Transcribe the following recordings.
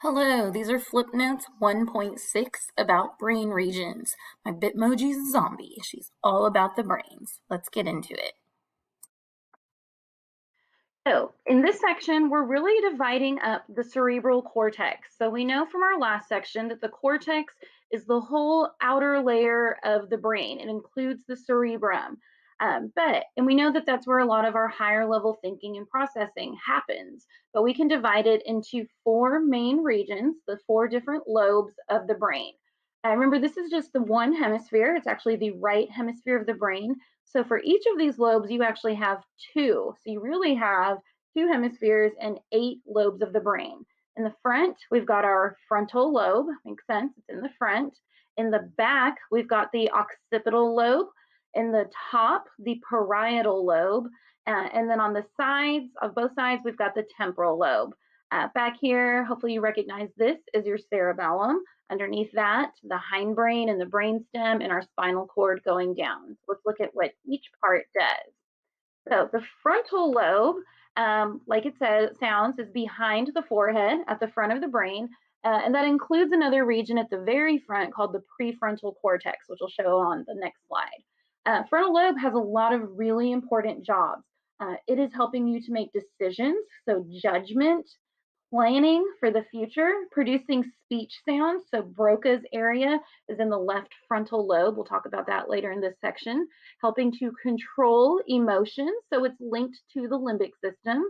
Hello, these are Flip Notes 1.6 about brain regions. My Bitmoji's a zombie. She's all about the brains. Let's get into it. So in this section, we're really dividing up the cerebral cortex. So we know from our last section that the cortex is the whole outer layer of the brain. It includes the cerebrum. And we know that that's where a lot of our higher level thinking and processing happens. But we can divide it into four main regions, the four different lobes of the brain. Remember, this is just the one hemisphere. It's actually the right hemisphere of the brain. So for each of these lobes, you actually have two. So you really have two hemispheres and eight lobes of the brain. In the front, we've got our frontal lobe. Makes sense, it's in the front. In the back, we've got the occipital lobe. In the top, the parietal lobe. And then on the sides, of both sides, we've got the temporal lobe. Back here, hopefully you recognize this is your cerebellum. Underneath that, the hindbrain and the brainstem and our spinal cord going down. So let's look at what each part does. So the frontal lobe, like it says, sounds, is behind the forehead at the front of the brain. And that includes another region at the very front called the prefrontal cortex, which will show on the next slide. Frontal lobe has a lot of really important jobs. It is helping you to make decisions, so judgment, planning for the future, producing speech sounds. So Broca's area is in the left frontal lobe. We'll talk about that later in this section. Helping to control emotions. So it's linked to the limbic system.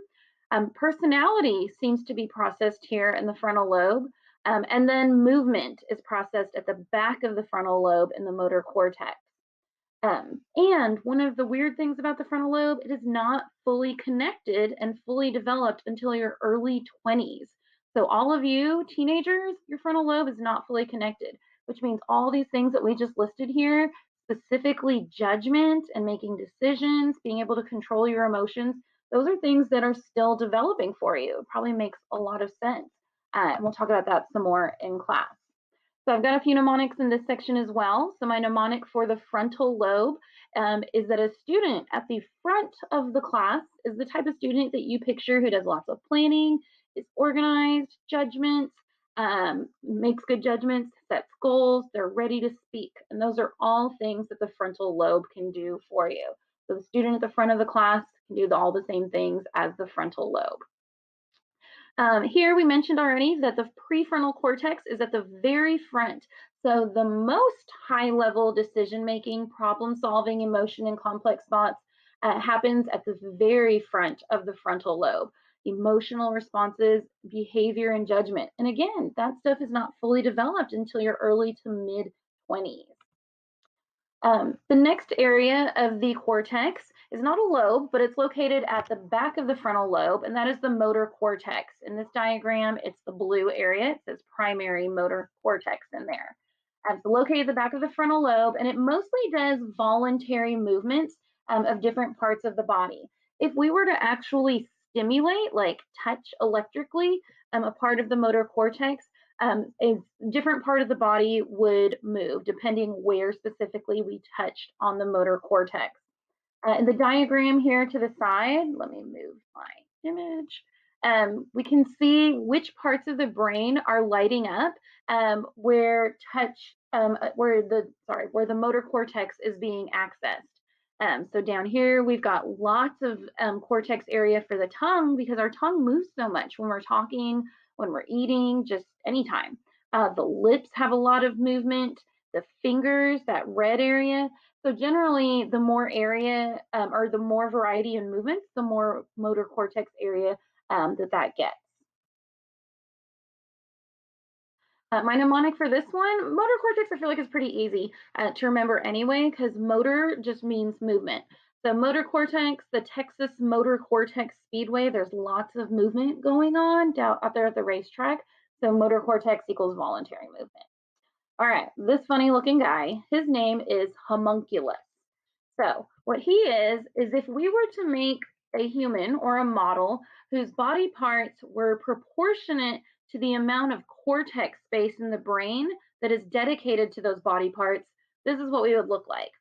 Personality seems to be processed here in the frontal lobe. And then movement is processed at the back of the frontal lobe in the motor cortex. And one of the weird things about the frontal lobe, it is not fully connected and fully developed until your early 20s. So all of you teenagers, your frontal lobe is not fully connected, which means all these things that we just listed here, specifically judgment and making decisions, being able to control your emotions, those are things that are still developing for you. It probably makes a lot of sense. And we'll talk about that some more in class. So I've got a few mnemonics in this section as well. So my mnemonic for the frontal lobe is that a student at the front of the class is the type of student that you picture who does lots of planning, is organized, judgments, makes good judgments, sets goals, they're ready to speak. And those are all things that the frontal lobe can do for you. So the student at the front of the class can do all the same things as the frontal lobe. Here we mentioned already that the prefrontal cortex is at the very front. So the most high level decision making, problem solving, emotion, and complex thoughts happens at the very front of the frontal lobe. Emotional responses, behavior, and judgment. And again, that stuff is not fully developed until your early to mid 20s. The next area of the cortex is not a lobe, but it's located at the back of the frontal lobe, and that is the motor cortex. In this diagram, it's the blue area. It says primary motor cortex in there. It's located at the back of the frontal lobe, and it mostly does voluntary movements of different parts of the body. If we were to actually stimulate, like touch electrically, a part of the motor cortex, a different part of the body would move depending where specifically we touched on the motor cortex. In the diagram here to the side, let me move my image. We can see which parts of the brain are lighting up where where the motor cortex is being accessed. So down here, we've got lots of cortex area for the tongue because our tongue moves so much when we're talking, when we're eating, just anytime. The lips have a lot of movement, the fingers, that red area. So generally, the more area or the more variety in movements, the more motor cortex area that gets. My mnemonic for this one, motor cortex, I feel like is pretty easy to remember anyway, because motor just means movement. So motor cortex, the Texas Motor Cortex Speedway, there's lots of movement going on out there at the racetrack. So motor cortex equals voluntary movement. All right, this funny looking guy, his name is homunculus. So what he is if we were to make a human or a model whose body parts were proportionate to the amount of cortex space in the brain that is dedicated to those body parts, this is what we would look like.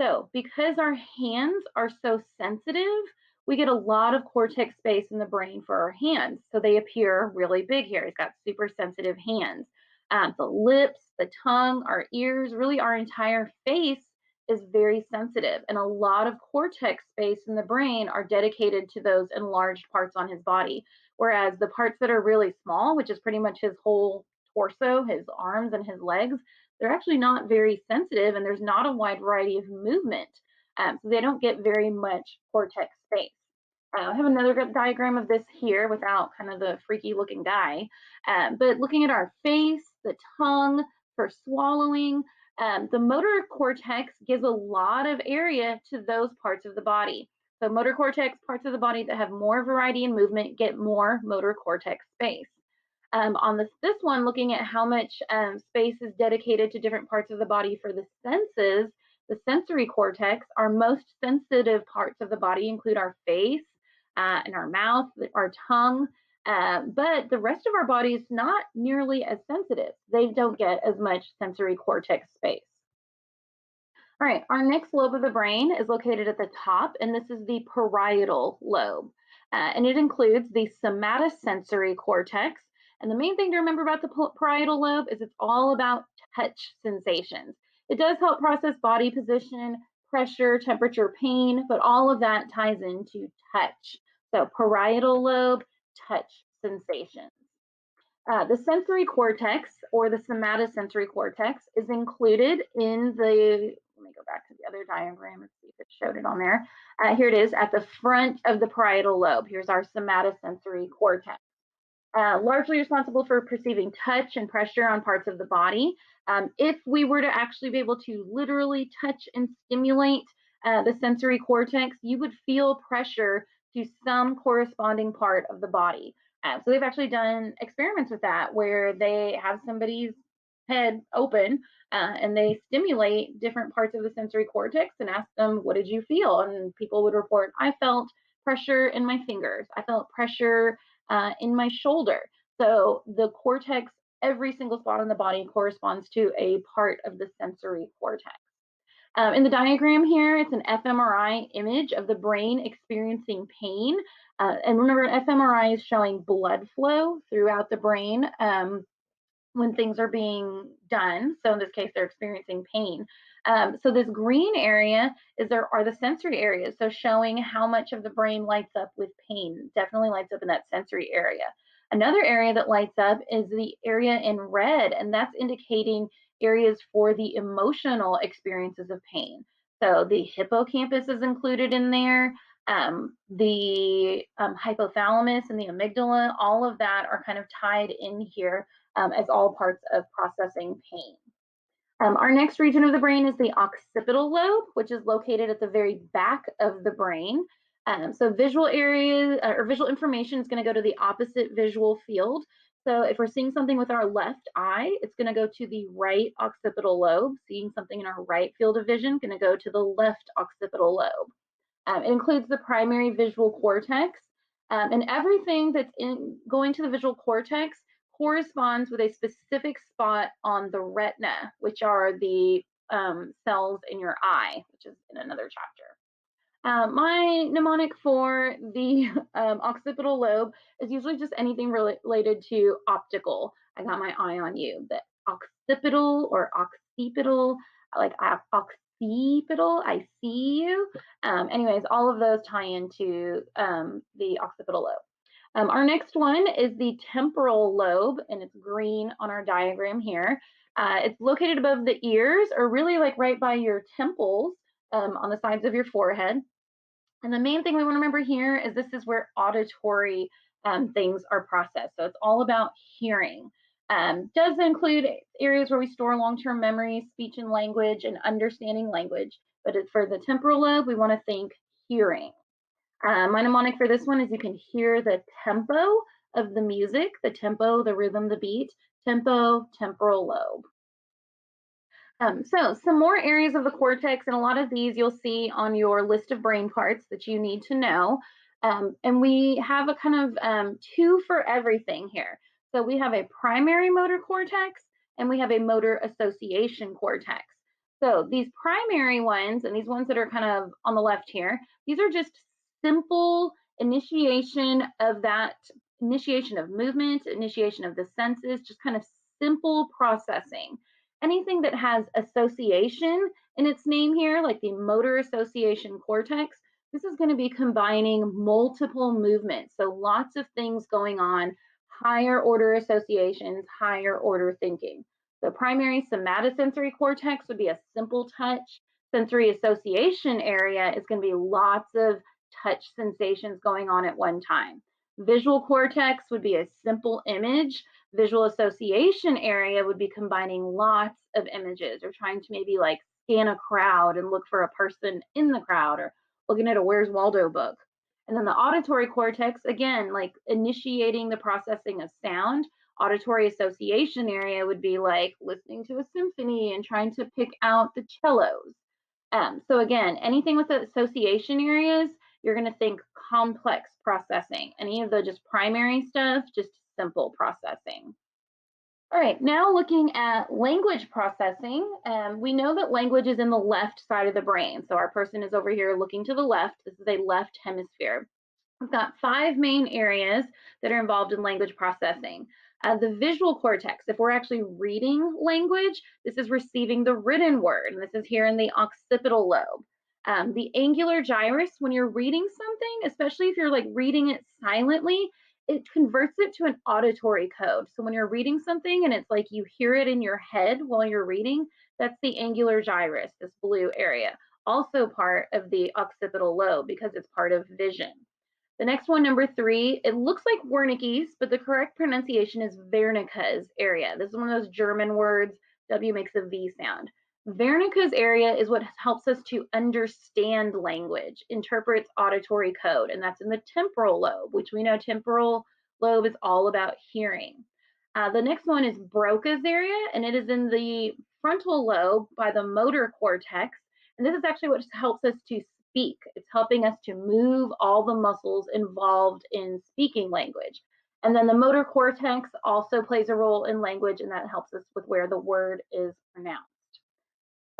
So because our hands are so sensitive, we get a lot of cortex space in the brain for our hands. So they appear really big here. He's got super sensitive hands. The lips, the tongue, our ears, really our entire face is very sensitive. And a lot of cortex space in the brain are dedicated to those enlarged parts on his body. Whereas the parts that are really small, which is pretty much his whole torso, his arms and his legs, they're actually not very sensitive and there's not a wide variety of movement. So they don't get very much cortex space. I have another diagram of this here without kind of the freaky looking guy. But looking at our face, the tongue, for swallowing, the motor cortex gives a lot of area to those parts of the body. So motor cortex, parts of the body that have more variety in movement get more motor cortex space. On this one, looking at how much space is dedicated to different parts of the body for the senses, the sensory cortex, our most sensitive parts of the body include our face and our mouth, our tongue, but the rest of our body is not nearly as sensitive. They don't get as much sensory cortex space. All right, our next lobe of the brain is located at the top, and this is the parietal lobe. And it includes the somatosensory cortex. And the main thing to remember about the parietal lobe is it's all about touch sensations. It does help process body position, pressure, temperature, pain, but all of that ties into touch. So parietal lobe, touch sensations. The sensory cortex or the somatosensory cortex is included in the, let me go back to the other diagram and see if it showed it on there. Here it is at the front of the parietal lobe. Here's our somatosensory cortex. Largely responsible for perceiving touch and pressure on parts of the body. If we were to actually be able to literally touch and stimulate the sensory cortex, you would feel pressure to some corresponding part of the body. So they've actually done experiments with that where they have somebody's head open and they stimulate different parts of the sensory cortex and ask them, what did you feel? And people would report, I felt pressure in my fingers. I felt pressure in my shoulder. So the cortex, every single spot on the body corresponds to a part of the sensory cortex. In the diagram here, it's an fMRI image of the brain experiencing pain. And remember, an fMRI is showing blood flow throughout the brain when things are being done. So in this case, they're experiencing pain. So this green area are the sensory areas. So showing how much of the brain lights up with pain, definitely lights up in that sensory area. Another area that lights up is the area in red, and that's indicating areas for the emotional experiences of pain. So the hippocampus is included in there, the hypothalamus and the amygdala, all of that are kind of tied in here as all parts of processing pain. Our next region of the brain is the occipital lobe, which is located at the very back of the brain. So visual areas or visual information is going to go to the opposite visual field. So if we're seeing something with our left eye, it's going to go to the right occipital lobe. Seeing something in our right field of vision, going to go to the left occipital lobe. It includes the primary visual cortex, and everything that's going to the visual cortex corresponds with a specific spot on the retina, which are the cells in your eye, which is in another chapter. My mnemonic for the occipital lobe is usually just anything related to optical. I got my eye on you. The occipital or occipital, like occipital, I see you. Anyways, all of those tie into the occipital lobe. Our next one is the temporal lobe, and it's green on our diagram here. It's located above the ears, or really like right by your temples on the sides of your forehead. And the main thing we want to remember here is this is where auditory things are processed. So it's all about hearing. Does include areas where we store long-term memory, speech and language, and understanding language. But for the temporal lobe, we want to think hearing. My mnemonic for this one is you can hear the tempo of the music, the tempo, the rhythm, the beat, tempo, temporal lobe. So some more areas of the cortex, and a lot of these you'll see on your list of brain parts that you need to know. And we have a kind of two for everything here. So we have a primary motor cortex and we have a motor association cortex. So these primary ones and these ones that are kind of on the left here, these are just simple initiation of movement, initiation of the senses, just kind of simple processing. Anything that has association in its name here, like the motor association cortex, this is going to be combining multiple movements. So lots of things going on, higher order associations, higher order thinking. The primary somatosensory cortex would be a simple touch. Sensory association area is going to be lots of touch sensations going on at one time. Visual cortex would be a simple image. Visual association area would be combining lots of images, or trying to maybe like scan a crowd and look for a person in the crowd, or looking at a Where's Waldo book. And then the auditory cortex, again, like initiating the processing of sound. Auditory association area would be like listening to a symphony and trying to pick out the cellos. So again, anything with the association areas, you're going to think complex processing. Any of the just primary stuff, just simple processing. All right, now looking at language processing, we know that language is in the left side of the brain. So our person is over here looking to the left. This is a left hemisphere. We've got 5 main areas that are involved in language processing. The visual cortex, if we're actually reading language, this is receiving the written word, and this is here in the occipital lobe. The angular gyrus, when you're reading something, especially if you're like reading it silently, it converts it to an auditory code. So when you're reading something and it's like you hear it in your head while you're reading, that's the angular gyrus, this blue area. Also part of the occipital lobe because it's part of vision. The next one, number 3, it looks like Wernicke's, but the correct pronunciation is Wernicke's area. This is one of those German words. W makes a V sound. Wernicke's area is what helps us to understand language, interprets auditory code, and that's in the temporal lobe, which we know temporal lobe is all about hearing. The next one is Broca's area, and it is in the frontal lobe by the motor cortex. And this is actually what helps us to speak. It's helping us to move all the muscles involved in speaking language. And then the motor cortex also plays a role in language, and that helps us with where the word is pronounced.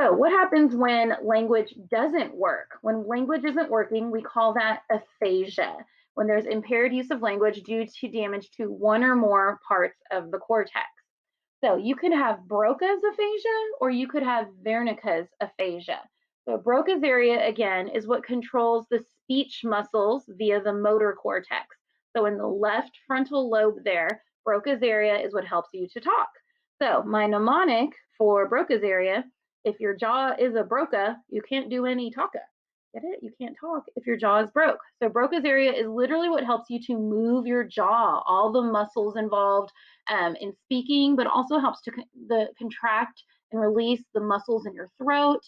So what happens when language doesn't work? When language isn't working, we call that aphasia, when there's impaired use of language due to damage to one or more parts of the cortex. So you could have Broca's aphasia, or you could have Wernicke's aphasia. So Broca's area, again, is what controls the speech muscles via the motor cortex. So in the left frontal lobe there, Broca's area is what helps you to talk. So my mnemonic for Broca's area, if your jaw is a Broca, you can't do any talka. Get it? You can't talk if your jaw is broke. So Broca's area is literally what helps you to move your jaw, all the muscles involved in speaking, but also helps to contract and release the muscles in your throat,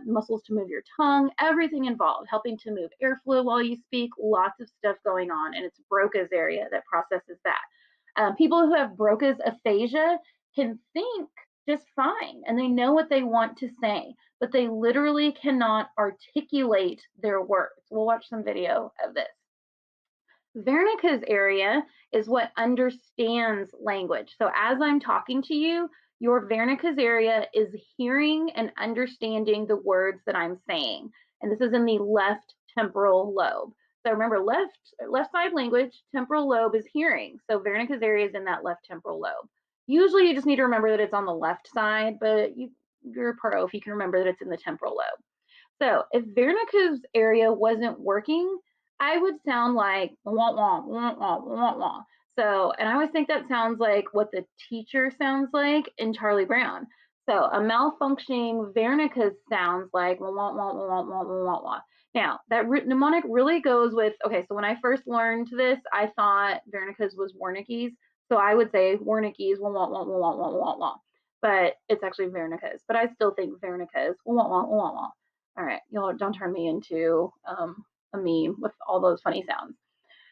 muscles to move your tongue, everything involved, helping to move airflow while you speak, lots of stuff going on, and it's Broca's area that processes that. People who have Broca's aphasia can think just fine, and they know what they want to say, but they literally cannot articulate their words. We'll watch some video of this. Wernicke's area is what understands language. So as I'm talking to you, your Wernicke's area is hearing and understanding the words that I'm saying. And this is in the left temporal lobe. So remember, left side language, temporal lobe is hearing. So Wernicke's area is in that left temporal lobe. Usually you just need to remember that it's on the left side, but you're a pro if you can remember that it's in the temporal lobe. So if Wernicke's area wasn't working, I would sound like wah, wah, wah, wah, wah, wah. So, and I always think that sounds like what the teacher sounds like in Charlie Brown. So a malfunctioning Wernicke's sounds like wah, wah, wah, wah, wah, wah, wah, wah. Now, that mnemonic really goes with, okay, so when I first learned this, I thought Wernicke's was Wernicke's. So I would say Wernicke's, wah, wah, wah, wah, wah, wah, wah. But it's actually Wernicke's. But I still think Wernicke's, wah, wah, wah, wah. All right, y'all don't turn me into a meme with all those funny sounds.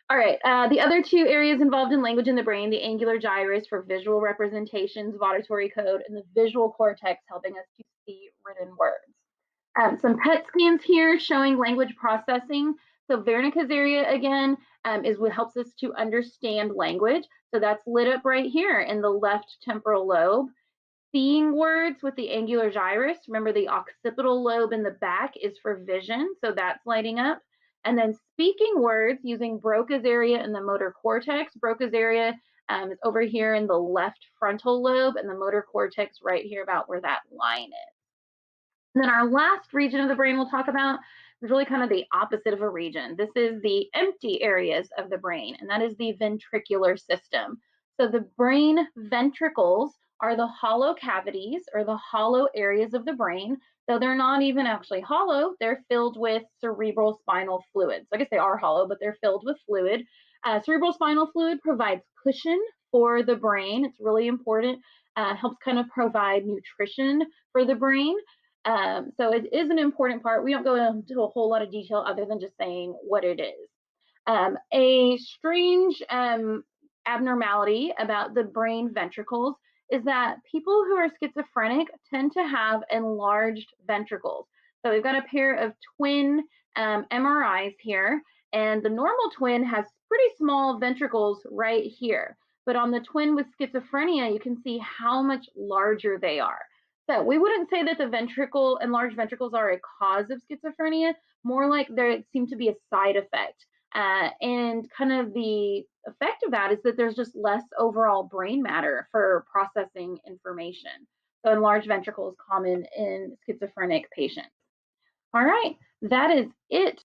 All right, the other 2 areas involved in language in the brain, the angular gyrus for visual representations of auditory code, and the visual cortex helping us to see written words. Some PET scans here showing language processing. So Wernicke's area, again, is what helps us to understand language. So that's lit up right here in the left temporal lobe. Seeing words with the angular gyrus, remember the occipital lobe in the back is for vision, so that's lighting up. And then speaking words using Broca's area and the motor cortex. Broca's area is over here in the left frontal lobe, and the motor cortex right here about where that line is. And then our last region of the brain we'll talk about is really kind of the opposite of a region. This is the empty areas of the brain, and that is the ventricular system. So the brain ventricles are the hollow cavities or the hollow areas of the brain. Though they're not even actually hollow, they're filled with cerebral spinal fluid. So I guess they are hollow, but they're filled with fluid. Cerebral spinal fluid provides cushion for the brain. It's really important. Helps kind of provide nutrition for the brain. So it is an important part. We don't go into a whole lot of detail other than just saying what it is. A strange abnormality about the brain ventricles is that people who are schizophrenic tend to have enlarged ventricles. So we've got a pair of twin MRIs here, and the normal twin has pretty small ventricles right here. But on the twin with schizophrenia, you can see how much larger they are. So we wouldn't say that the enlarged ventricles are a cause of schizophrenia, more like they seem to be a side effect. And kind of the effect of that is that there's just less overall brain matter for processing information. So enlarged ventricle is common in schizophrenic patients. All right, that is it